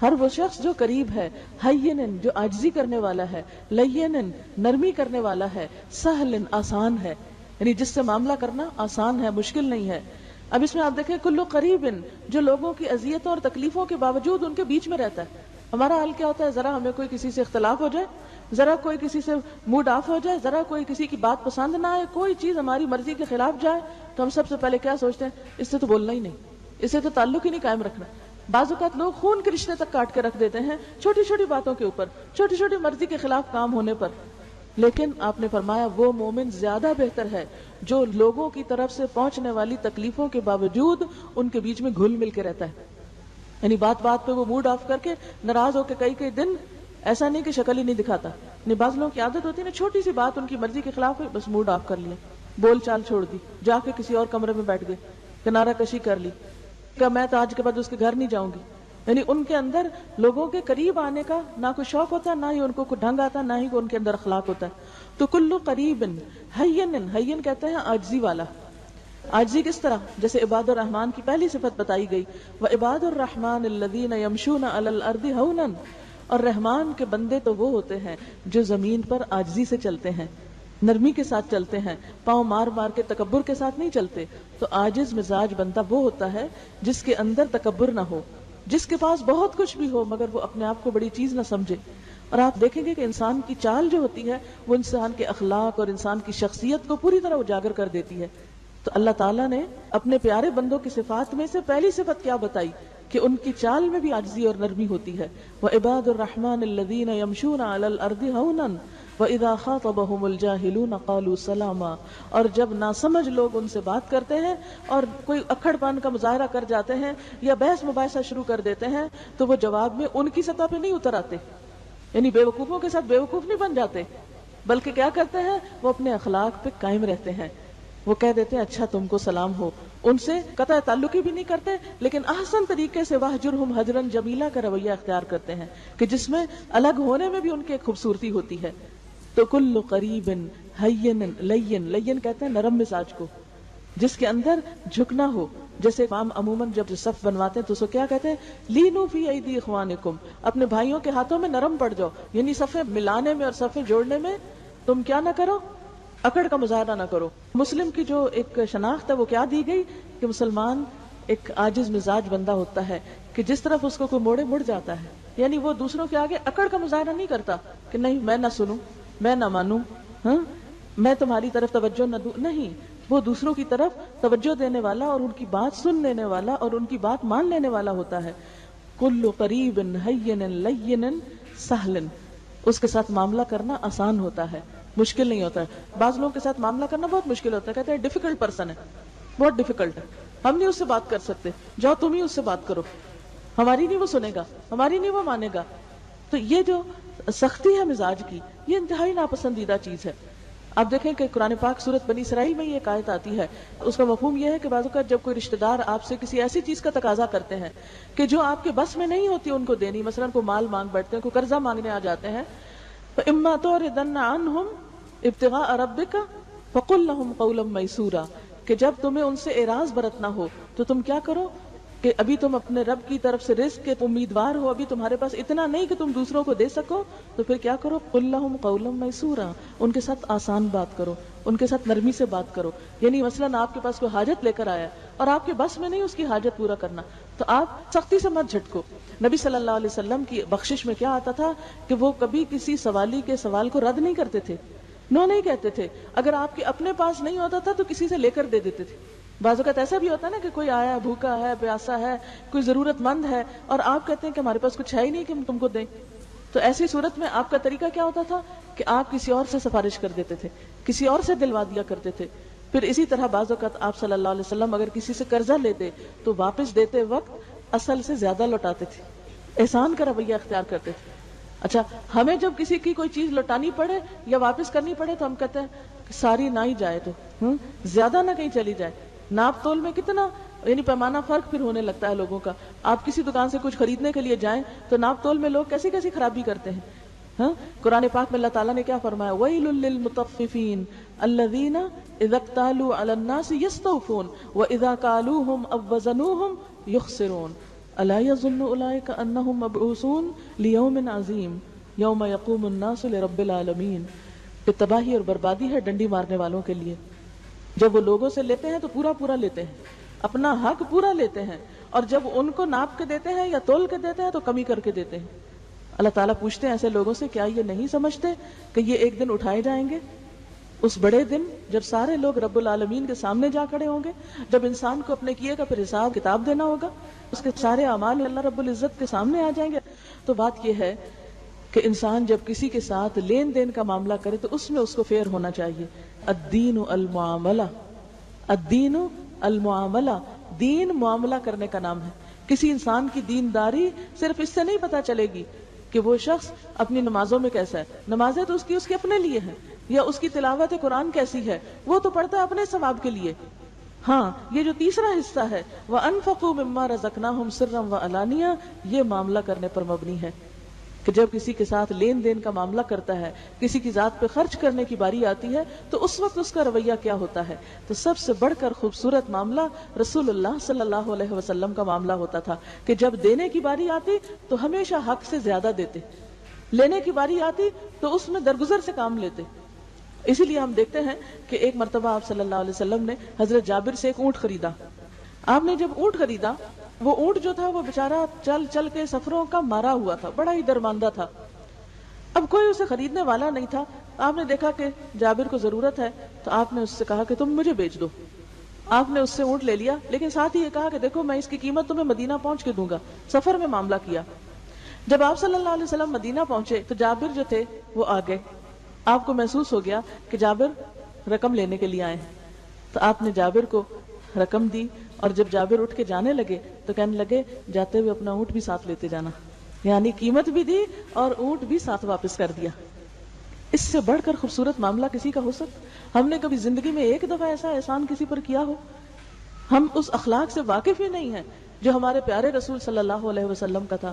ہر وہ شخص جو قریب ہے، ہین جو عاجزی کرنے والا ہے، لین نرمی کرنے والا ہے، سہل آسان ہے، یعنی جس سے معاملہ کرنا آسان ہے، مشکل نہیں ہے. اب اس میں آپ دیکھیں کلو قریب جو لوگوں کی اذیتوں اور تکلیفوں کے باوجود ان کے بیچ میں رہتا ہے. ہمارا حال کیا ہوتا ہے؟ ذرا ہمیں کوئی کسی سے اختلاف ہو جائے، ذرا کوئی کسی سے موڈ آف ہو جائے، ذرا کوئی کسی کی بات پسند نہ آئے، کوئی چیز ہماری مرضی کے خلاف جائے تو ہم سب سے پہلے کیا سوچتے ہیں؟ اس سے تو بولنا ہی نہیں، اس سے تو تعلق ہی نہیں قائم رکھنا. بعض اوقات لوگ خون کے رشتے تک کاٹ کے رکھ دیتے ہیں چھوٹی چھوٹی باتوں کے اوپر، چھوٹی چھوٹی مرضی کے خلاف کام ہونے پر. لیکن آپ نے فرمایا وہ مومن زیادہ بہتر ہے جو لوگوں کی طرف سے پہنچنے والی تکلیفوں کے باوجود ان کے بیچ میں گھل مل کے رہتا ہے. یعنی بات بات پہ وہ موڈ آف کر کے ناراض ہو کے کئی دن ایسا نہیں کہ شکل ہی نہیں دکھاتا. یعنی بعض لوگوں کی عادت ہوتی ہے نا، چھوٹی سی بات ان کی مرضی کے خلاف ہے، بس موڈ آف کر لیا، بول چال چھوڑ دی، جا کے کسی اور کمرے میں بیٹھ گئے، کنارہ کشی کر لی کہ میں تو آج کے بعد اس کے گھر نہیں جاؤں گی. یعنی ان کے اندر لوگوں کے قریب آنے کا نہ کوئی شوق ہوتا، نہ ہی ان کو کوئی ڈھنگ آتا، نہ ہی ان کے اندر اخلاق ہوتا ہے. تو کلو قریب ہین کہتے ہیں عاجزی والا. عاجزی کس طرح؟ جیسے عباد الرحمن کی پہلی صفت بتائی گئی، وعباد الرحمن الذین یمشون علی الارض ہونا، اور رحمان کے بندے تو وہ ہوتے ہیں جو زمین پر عاجزی سے چلتے ہیں، نرمی کے ساتھ چلتے ہیں، پاؤں مار مار کے تکبر کے ساتھ نہیں چلتے. تو عاجز مزاج بندہ وہ ہوتا ہے جس کے اندر تکبر نہ ہو، جس کے پاس بہت کچھ بھی ہو مگر وہ اپنے آپ کو بڑی چیز نہ سمجھے. اور آپ دیکھیں گے کہ انسان کی چال جو ہوتی ہے وہ انسان کے اخلاق اور انسان کی شخصیت کو پوری طرح اجاگر کر دیتی ہے. تو اللہ تعالیٰ نے اپنے پیارے بندوں کی صفات میں سے پہلی صفت کیا بتائی کہ ان کی چال میں بھی عاجزی اور نرمی ہوتی ہے. وعباد الرحمن الذین یمشون علی الارض ہونا وَإِذَا خَاطَبَهُمُ الْجَاهِلُونَ قَالُوا سَلَامًا، اور جب ناسمجھ لوگ ان سے بات کرتے ہیں اور کوئی اکھڑ پن کا مظاہرہ کر جاتے ہیں یا بحث مباحثہ شروع کر دیتے ہیں تو وہ جواب میں ان کی سطح پہ نہیں اتر آتے، یعنی بیوقوفوں کے ساتھ بیوقوف نہیں بن جاتے، بلکہ کیا کرتے ہیں، وہ اپنے اخلاق پہ قائم رہتے ہیں. وہ کہہ دیتے ہیں اچھا تم کو سلام ہو، ان سے قطع تعلقی بھی نہیں کرتے، لیکن احسن طریقے سے وَاهْجُرْهُمْ هَجْرًا جَمِيلًا کا رویہ اختیار کرتے ہیں کہ جس میں الگ ہونے میں بھی ان کی ایک خوبصورتی ہوتی ہے. تو کل قریب ہین لین کہتے ہیں نرم مزاج کو، جس کے اندر جھکنا ہو. جیسے امام عموماً جب صف بنواتے ہیں تو اس کو کیا کہتے ہیں، لینو فی ایدی اخوانکم، اپنے بھائیوں کے ہاتھوں میں نرم پڑ جاؤ، یعنی صفیں ملانے میں اور صفیں جوڑنے میں تم کیا نہ کرو، اکڑ کا مظاہرہ نہ کرو. مسلم کی جو ایک شناخت ہے وہ کیا دی گئی کہ مسلمان ایک عاجز مزاج بندہ ہوتا ہے کہ جس طرف اس کو کوئی موڑے مڑ جاتا ہے، یعنی وہ دوسروں کے آگے اکڑ کا مظاہرہ نہیں کرتا کہ نہیں میں نہ سنوں، میں نہ مانوں، ہاں میں تمہاری طرف توجہ نہ دوں، نہیں، وہ دوسروں کی طرف توجہ دینے والا اور ان کی بات سن لینے والا اور ان کی بات مان لینے والا ہوتا ہے. کل قریب ہین لین سہل، اس کے ساتھ معاملہ کرنا آسان ہوتا ہے، مشکل نہیں ہوتا ہے. بعض لوگوں کے ساتھ معاملہ کرنا بہت مشکل ہوتا ہے، کہتے ہیں ڈیفیکلٹ پرسن ہے، بہت ڈیفیکلٹ ہے، ہم نہیں اس سے بات کر سکتے، جاؤ تم ہی اس سے بات کرو، ہماری نہیں وہ سنے گا، ہماری نہیں وہ مانے گا. تو یہ جو سختی ہے مزاج کی، یہ انتہائی ناپسندیدہ چیز ہے. آپ دیکھیں کہ قرآن پاک سورۃ بنی اسرائیل میں یہ ایک آیت آتی ہے، اس کا مفہوم یہ ہے کہ بعض اوقات جب کوئی رشتہ دار آپ سے کسی ایسی چیز کا تقاضا کرتے ہیں کہ جو آپ کے بس میں نہیں ہوتی ان کو دینی، مثلا کوئی مال مانگ بیٹھتے ہیں، کوئی قرضہ مانگنے آ جاتے ہیں، فَإِمَّا تُعْرِضَنَّ عَنْهُمْ ابْتِغَاءَ رَبِّكَ فَقُلْ لَهُمْ قَوْلًا مَيْسُورًا، کہ جب تمہیں ان سے اعراض برتنا ہو تو تم کیا کرو کہ ابھی تم اپنے رب کی طرف سے رزق کے امیدوار ہو، ابھی تمہارے پاس اتنا نہیں کہ تم دوسروں کو دے سکو، تو پھر کیا کرو، قُلْ لَهُمْ قَوْلًا مَيْسُورًا، ان کے ساتھ آسان بات کرو، ان کے ساتھ نرمی سے بات کرو. یعنی مثلا آپ کے پاس کوئی حاجت لے کر آیا اور آپ کے بس میں نہیں اس کی حاجت پورا کرنا تو آپ سختی سے مت جھٹکو. نبی صلی اللہ علیہ وسلم کی بخشش میں کیا آتا تھا کہ وہ کبھی کسی سوالی کے سوال کو رد نہیں کرتے تھے، نو نہیں کہتے تھے. اگر آپ کے اپنے پاس نہیں ہوتا تھا تو کسی سے لے کر دے دیتے تھے. بعض اوقات ایسا بھی ہوتا ہے نا کہ کوئی آیا بھوکا ہے، پیاسا ہے، کوئی ضرورت مند ہے اور آپ کہتے ہیں کہ ہمارے پاس کچھ ہے ہی نہیں کہ ہم تم کو دیں، تو ایسی صورت میں آپ کا طریقہ کیا ہوتا تھا کہ آپ کسی اور سے سفارش کر دیتے تھے، کسی اور سے دلوا دیا کرتے تھے. پھر اسی طرح بعض اوقات آپ صلی اللہ علیہ وسلم اگر کسی سے قرضہ لیتے تو واپس دیتے وقت اصل سے زیادہ لوٹاتے تھے، احسان کا رویہ اختیار کرتے تھے. اچھا ہمیں جب کسی کی کوئی چیز لوٹانی پڑے یا واپس کرنی پڑے تو ہم کہتے ہیں کہ ساری نہ ہی جائے تو زیادہ نہ کہیں چلی جائے. ناپ تول میں کتنا یعنی پیمانہ فرق پھر ہونے لگتا ہے لوگوں کا. آپ کسی دکان سے کچھ خریدنے کے لیے جائیں تو ناپ تول میں لوگ کیسی کیسی خرابی کرتے ہیں. ہاں قرآن پاک میں اللہ تعالیٰ نے کیا فرمایا، وَيْلٌ لِّلْمُطَفِّفِينَ الَّذِينَ إِذَا اكْتَالُوا عَلَى النَّاسِ يَسْتَوْفُونَ وَإِذَا كَالُوهُمْ أَو وَّزَنُوهُمْ يُخْسِرُونَ أَلَا يَظُنُّ أُولَٰئِكَ أَنَّهُم مَّبْعُوثُونَ لِيَوْمٍ عَظِيمٍ يَوْمَ يَقُومُ النَّاسُ لِرَبِّ الْعَالَمِينَ. کہ تباہی اور بربادی ہے ڈنڈی مارنے والوں کے لیے. جب وہ لوگوں سے لیتے ہیں تو پورا پورا لیتے ہیں، اپنا حق پورا لیتے ہیں، اور جب ان کو ناپ کے دیتے ہیں یا تول کے دیتے ہیں تو کمی کر کے دیتے ہیں. اللہ تعالیٰ پوچھتے ہیں ایسے لوگوں سے کیا یہ نہیں سمجھتے کہ یہ ایک دن اٹھائے جائیں گے، اس بڑے دن جب سارے لوگ رب العالمین کے سامنے جا کھڑے ہوں گے، جب انسان کو اپنے کیے کا پھر حساب کتاب دینا ہوگا، اس کے سارے اعمال اللہ رب العزت کے سامنے آ جائیں گے. تو بات یہ ہے کہ انسان جب کسی کے ساتھ لین دین کا معاملہ کرے تو اس میں اس کو فیئر ہونا چاہیے. الدین المعاملہ، الدین المعاملہ، دین معاملہ کرنے کا نام ہے. کسی انسان کی دینداری صرف اس سے نہیں پتہ چلے گی کہ وہ شخص اپنی نمازوں میں کیسا ہے. نمازیں تو اس کی اپنے لیے ہیں، یا اس کی تلاوت قرآن کیسی ہے وہ تو پڑھتا ہے اپنے ثواب کے لیے. ہاں یہ جو تیسرا حصہ ہے وَأَنفَقُوا مِمَّا رَزَقْنَاهُمْ سِرًّا وَعَلَانِيَةً، یہ معاملہ کرنے پر مبنی ہے کہ جب کسی کے ساتھ لین دین کا معاملہ کرتا ہے، کسی کی ذات پہ خرچ کرنے کی باری آتی ہے تو اس وقت اس کا رویہ کیا ہوتا ہے. تو سب سے بڑھ کر خوبصورت معاملہ رسول اللہ صلی اللہ علیہ وسلم کا معاملہ ہوتا تھا کہ جب دینے کی باری آتی تو ہمیشہ حق سے زیادہ دیتے، لینے کی باری آتی تو اس میں درگزر سے کام لیتے. اسی لیے ہم دیکھتے ہیں کہ ایک مرتبہ آپ صلی اللہ علیہ وسلم نے حضرت جابر سے ایک اونٹ خریدا. آپ نے جب اونٹ خریدا، وہ اونٹ جو تھا وہ بیچارہ چل چل کے سفروں کا مارا ہوا تھا، بڑا ہی درماندہ تھا. اب کوئی اسے خریدنے والا نہیں تھا. آپ نے دیکھا کہ جابر کو ضرورت ہے تو آپ نے اس سے کہا کہ تم مجھے بیچ دو. آپ نے اس سے اونٹ لے لیا، لیکن ساتھ ہی یہ کہا کہ دیکھو میں اس کی قیمت تمہیں مدینہ پہنچ کے دوں گا. سفر میں معاملہ کیا. جب آپ صلی اللہ علیہ وسلم مدینہ پہنچے تو جابر جو تھے وہ آ گئے. آپ کو محسوس ہو گیا کہ جابر رقم لینے کے لیے آئے ہیں، تو آپ نے جابر کو رقم دی. اور جب جابر اٹھ کے جانے لگے تو کہنے لگے جاتے ہوئے اپنا اونٹ بھی ساتھ لیتے جانا، یعنی قیمت بھی دی اور اونٹ بھی ساتھ واپس کر دیا. اس سے بڑھ کر خوبصورت معاملہ کسی کا ہو سکتا؟ ہم نے کبھی زندگی میں ایک دفعہ ایسا احسان کسی پر کیا ہو؟ ہم اس اخلاق سے واقف ہی نہیں ہیں جو ہمارے پیارے رسول صلی اللہ علیہ وسلم کا تھا.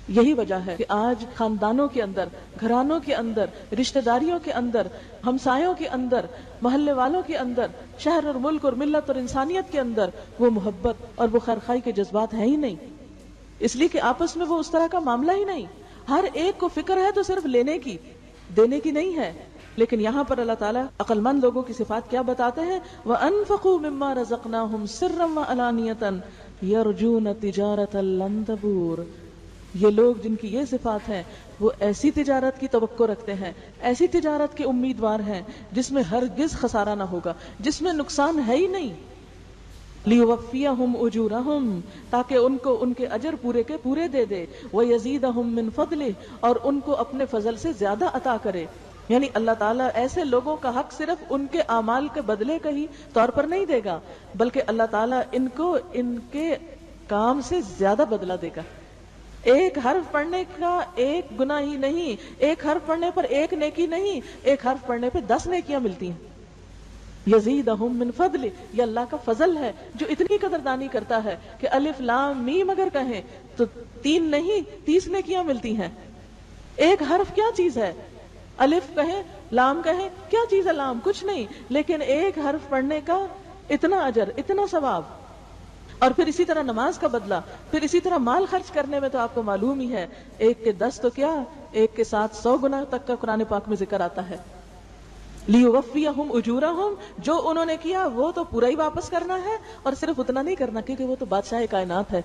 یہی وجہ ہے کہ آج خاندانوں کے اندر، گھرانوں کے اندر، رشتہ داریوں کے اندر، ہمسایوں کے اندر، محلے والوں کے اندر، شہر اور ملک اور ملت اور انسانیت کے اندر وہ محبت اور وہ خیرخواہی کے جذبات ہیں ہی نہیں، اس لیے کہ آپس میں وہ اس طرح کا معاملہ ہی نہیں. ہر ایک کو فکر ہے تو صرف لینے کی، دینے کی نہیں ہے. لیکن یہاں پر اللہ تعالیٰ عقل مند لوگوں کی صفات کیا بتاتے ہیں؟ وَأَنفَقُوا مِمَّا رَزَقْنَاهُمْ سِرًّا وَعَلَانِيَةً يَرْجُونَ تِجَارَةً لَن تَبُورَ. یہ لوگ جن کی یہ صفات ہیں وہ ایسی تجارت کی توقع رکھتے ہیں، ایسی تجارت کے امیدوار ہیں جس میں ہرگز خسارہ نہ ہوگا، جس میں نقصان ہے ہی نہیں. لِيُوَفِّيَهُمْ أُجُورَهُمْ، تاکہ ان کو ان کے اجر پورے کے پورے دے دے. وَيَزِيدَهُمْ مِنْ فَضْلِهِ، اور ان کو اپنے فضل سے زیادہ عطا کرے. یعنی اللہ تعالیٰ ایسے لوگوں کا حق صرف ان کے اعمال کے بدلے کا ہی طور پر نہیں دے گا، بلکہ اللہ تعالیٰ ان کو ان کے کام سے زیادہ بدلہ دے گا. ایک حرف پڑھنے کا ایک گناہ ہی نہیں، ایک حرف پڑھنے پر ایک نیکی نہیں، ایک حرف پڑھنے پہ 10 نیکیاں ملتی ہیں. یزیدہم من فضل، یہ اللہ کا فضل ہے جو اتنی قدردانی کرتا ہے کہ الف لام میم اگر کہیں تو 3 نہیں 30 نیکیاں ملتی ہیں. ایک حرف کیا چیز ہے؟ الف کہیں، لام کہیں، کیا چیز ہے لام؟ کچھ نہیں، لیکن ایک حرف پڑھنے کا اتنا اجر، اتنا ثواب. اور پھر اسی طرح نماز کا بدلہ، پھر اسی طرح مال خرچ کرنے میں تو آپ کو معلوم ہی ہے، ایک کے 10 تو کیا، ایک کے ساتھ 100 گنا تک کا قرآن پاک میں ذکر آتا ہے. لیوفیہم اجورہم، جو انہوں نے کیا وہ تو پورا ہی واپس کرنا ہے، اور صرف اتنا نہیں کرنا کیونکہ وہ تو بادشاہ کائنات ہے،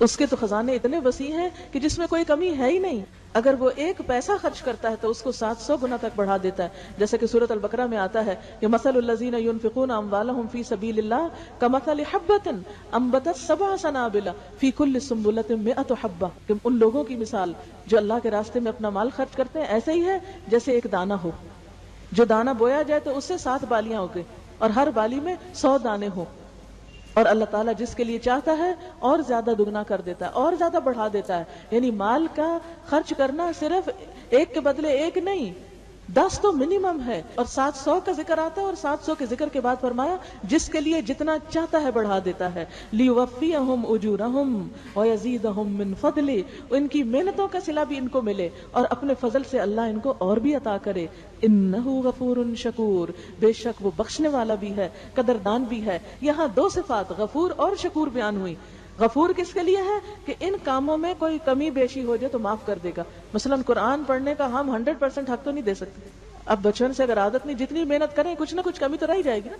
اس کے تو خزانے اتنے وسیع ہیں کہ جس میں کوئی کمی ہے ہی نہیں. اگر وہ ایک پیسہ خرچ کرتا ہے تو اس کو 700 گنا تک بڑھا دیتا ہے. جیسے کہ سورۃ البقرہ میں آتا ہے کہ مثل الذین ينفقون اموالهم فی سبیل اللہ کمثل حبۃ انبتت 7 سنابل فی کل سنبلۃ 100 حبۃ، کہ ان لوگوں کی مثال جو اللہ کے راستے میں اپنا مال خرچ کرتے ہیں ایسے ہی ہے جیسے ایک دانہ ہو، جو دانہ بویا جائے تو اس سے 7 بالیاں اگے اور ہر بالی میں 100 دانے ہوں. اور اللہ تعالیٰ جس کے لیے چاہتا ہے اور زیادہ دگنا کر دیتا ہے اور زیادہ بڑھا دیتا ہے. یعنی مال کا خرچ کرنا صرف ایک کے بدلے ایک نہیں، 10 تو منیمم ہے. اور 700 کا ذکر آتا ہے، اور 700 کے ذکر کے بعد فرمایا جس کے لیے جتنا چاہتا ہے بڑھا دیتا ہے. لیوفیہم اجورہم ویزیدہم من فضلہ، ان کی محنتوں کا صلہ بھی ان کو ملے اور اپنے فضل سے اللہ ان کو اور بھی عطا کرے. انہ غفور شکور، بے شک وہ بخشنے والا بھی ہے، قدردان بھی ہے. یہاں 2 صفات غفور اور شکور بیان ہوئی. غفور کس کے لیے ہے؟ کہ ان کاموں میں کوئی کمی بیشی ہو جائے تو معاف کر دے گا. مثلا قرآن پڑھنے کا ہم 100% حق تو نہیں دے سکتے. اب بچپن سے اگر عادت نہیں، جتنی محنت کریں کچھ نہ کچھ کمی تو رہ ہی جائے گی نا.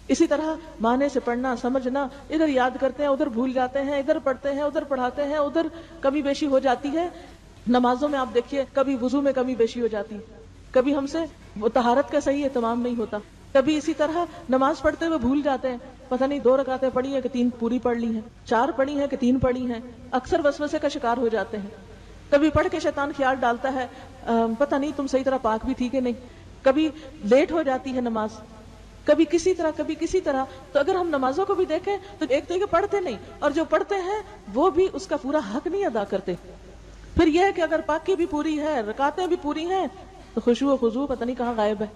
اسی طرح معنی سے پڑھنا، سمجھنا، ادھر یاد کرتے ہیں ادھر بھول جاتے ہیں، ادھر پڑھتے ہیں ادھر پڑھاتے ہیں، ادھر کمی بیشی ہو جاتی ہے. نمازوں میں آپ دیکھیے کبھی وضو میں کمی بیشی ہو جاتی، کبھی ہم سے وہ طہارت کا صحیح اہتمام نہیں ہوتا، کبھی اسی طرح نماز پڑھتے ہوئے بھول جاتے ہیں، پتہ نہیں 2 رکعتیں پڑھی ہیں کہ 3 پوری پڑھ لی ہیں، 4 پڑھی ہیں کہ 3 پڑھی ہیں. اکثر وسوسے کا شکار ہو جاتے ہیں. کبھی پڑھ کے شیطان خیال ڈالتا ہے پتہ نہیں تم صحیح طرح پاک بھی تھی کہ نہیں. کبھی لیٹ ہو جاتی ہے نماز، کبھی کسی طرح کبھی کسی طرح. تو اگر ہم نمازوں کو بھی دیکھیں تو ایک تو یہ کہ پڑھتے نہیں، اور جو پڑھتے ہیں وہ بھی اس کا پورا حق نہیں ادا کرتے. پھر یہ ہے کہ اگر پاکی بھی پوری ہے، رکعتیں بھی پوری ہیں، تو خشوع و خضوع پتہ نہیں کہاں غائب ہے.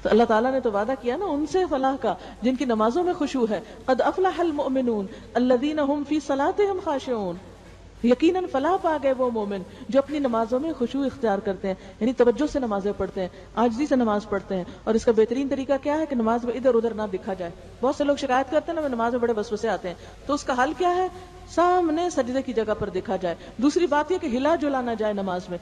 تو اللہ تعالیٰ نے تو وعدہ کیا نا ان سے فلاح کا جن کی نمازوں میں خشوع ہے. قد افلح المؤمنون الذین هم فی صلاتهم خاشعون. یقیناً فلاح پا گئے وہ مومن جو اپنی نمازوں میں خشوع اختیار کرتے ہیں، یعنی توجہ سے نمازیں پڑھتے ہیں، عاجزی سے نماز پڑھتے ہیں. اور اس کا بہترین طریقہ کیا ہے کہ نماز میں ادھر ادھر نہ دکھا جائے. بہت سے لوگ شکایت کرتے ہیں نا نماز میں بڑے وسوسے آتے ہیں، تو اس کا حل کیا ہے؟ سامنے سجدے کی جگہ پر دیکھا جائے. دوسری بات یہ کہ ہلا جلا نہ جائے نماز میں.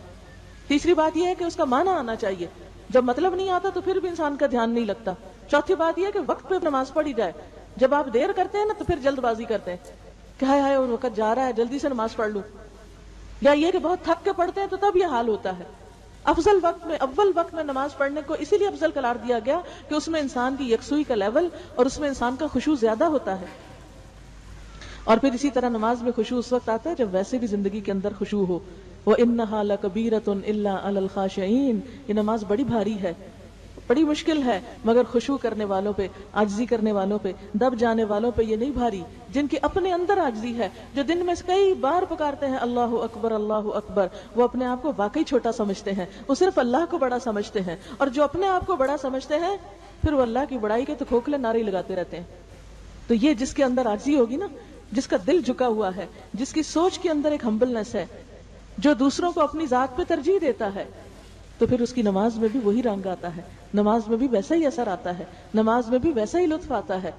تیسری بات یہ ہے کہ اس کا معنی آنا چاہیے. جب مطلب نہیں آتا تو پھر بھی انسان کا دھیان نہیں لگتا. چوتھی بات یہ ہے کہ وقت پہ نماز پڑھی جائے. جب آپ دیر کرتے ہیں نا تو پھر جلد بازی کرتے ہیں کہ ہائے ہائے وقت جا رہا ہے جلدی سے نماز پڑھ لوں، یا یہ کہ بہت تھک کے پڑھتے ہیں تو تب یہ حال ہوتا ہے. افضل وقت میں اول وقت میں نماز پڑھنے کو اسی لیے افضل قرار دیا گیا کہ اس میں انسان کی یکسوئی کا لیول اور اس میں انسان کا خشوع زیادہ ہوتا ہے. اور پھر اسی طرح نماز میں خشوع اس وقت آتا ہے جب ویسے بھی زندگی کے اندر خشوع ہو. وَإِنَّهَا لَكَبِيرَةٌ إِلَّا عَلَى الْخَاشِعِينَ. یہ نماز بڑی بھاری ہے، بڑی مشکل ہے، مگر خشوع کرنے والوں پہ، عاجزی کرنے والوں پہ، دب جانے والوں پہ یہ نہیں بھاری. جن کے اپنے اندر عاجزی ہے، جو دن میں کئی بار پکارتے ہیں اللہ اکبر اللہ اکبر، وہ اپنے آپ کو واقعی چھوٹا سمجھتے ہیں، وہ صرف اللہ کو بڑا سمجھتے ہیں. اور جو اپنے آپ کو بڑا سمجھتے ہیں پھر وہ اللہ کی بڑائی کے تو کھوکھلے نعرے لگاتے رہتے ہیں. تو یہ جس کے اندر عاجزی ہوگی نا، جس کا دل جھکا ہوا ہے، جس کی سوچ کے اندر ایک ہمبلنس ہے، جو دوسروں کو اپنی ذات پہ ترجیح دیتا ہے، تو پھر اس کی نماز میں بھی وہی رنگ آتا ہے، نماز میں بھی ویسا ہی اثر آتا ہے، نماز میں بھی ویسا ہی لطف آتا ہے.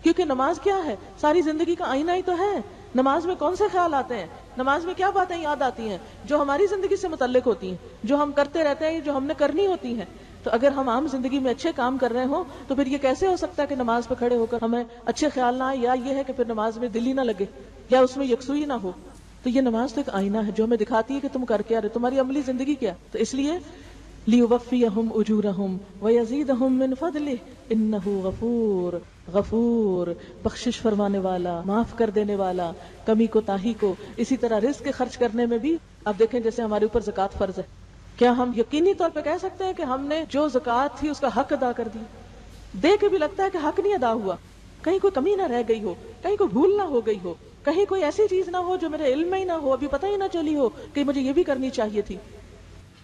کیونکہ نماز کیا ہے؟ ساری زندگی کا آئینہ ہی تو ہے. نماز میں کون سے خیال آتے ہیں؟ نماز میں کیا باتیں یاد آتی ہیں جو ہماری زندگی سے متعلق ہوتی ہیں، جو ہم کرتے رہتے ہیں، جو ہم نے کرنی ہوتی ہیں. تو اگر ہم عام زندگی میں اچھے کام کر رہے ہوں تو پھر یہ کیسے ہو سکتا ہے کہ نماز پہ کھڑے ہو کر ہمیں اچھے خیال نہ آئے، یا یہ ہے کہ پھر نماز میں دل ہی نہ لگے یا اس میں یکسوئی نہ ہو. تو یہ نماز تو ایک آئینہ ہے جو ہمیں دکھاتی ہے کہ تم کر کیا رہے، تمہاری عملی زندگی کیا. تو اس لیے لِيُوَفِّيَهُمْ أُجُورَهُمْ وَيَزِيدَهُمْ مِنْ فَضْلِهِ إِنَّهُ غَفُورٌ. غفور، بخشش فرمانے والا، معاف کر دینے والا، کمی کو تاہی کو. اسی طرح رزق خرچ کرنے میں بھی آپ دیکھیں جیسے ہمارے اوپر زکوٰۃ فرض ہے، کیا ہم یقینی طور پہ کہہ سکتے ہیں کہ ہم نے جو زکوٰۃ تھی اس کا حق ادا کر دی؟ دے کے بھی لگتا ہے کہ حق نہیں ادا ہوا، کہیں کوئی کمی نہ رہ گئی ہو، کہیں کوئی بھول نہ ہو گئی ہو، کہیں کوئی ایسی چیز نہ ہو جو میرے علم میں ہی نہ ہو، ابھی پتہ ہی نہ چلی ہو کہ مجھے یہ بھی کرنی چاہیے تھی.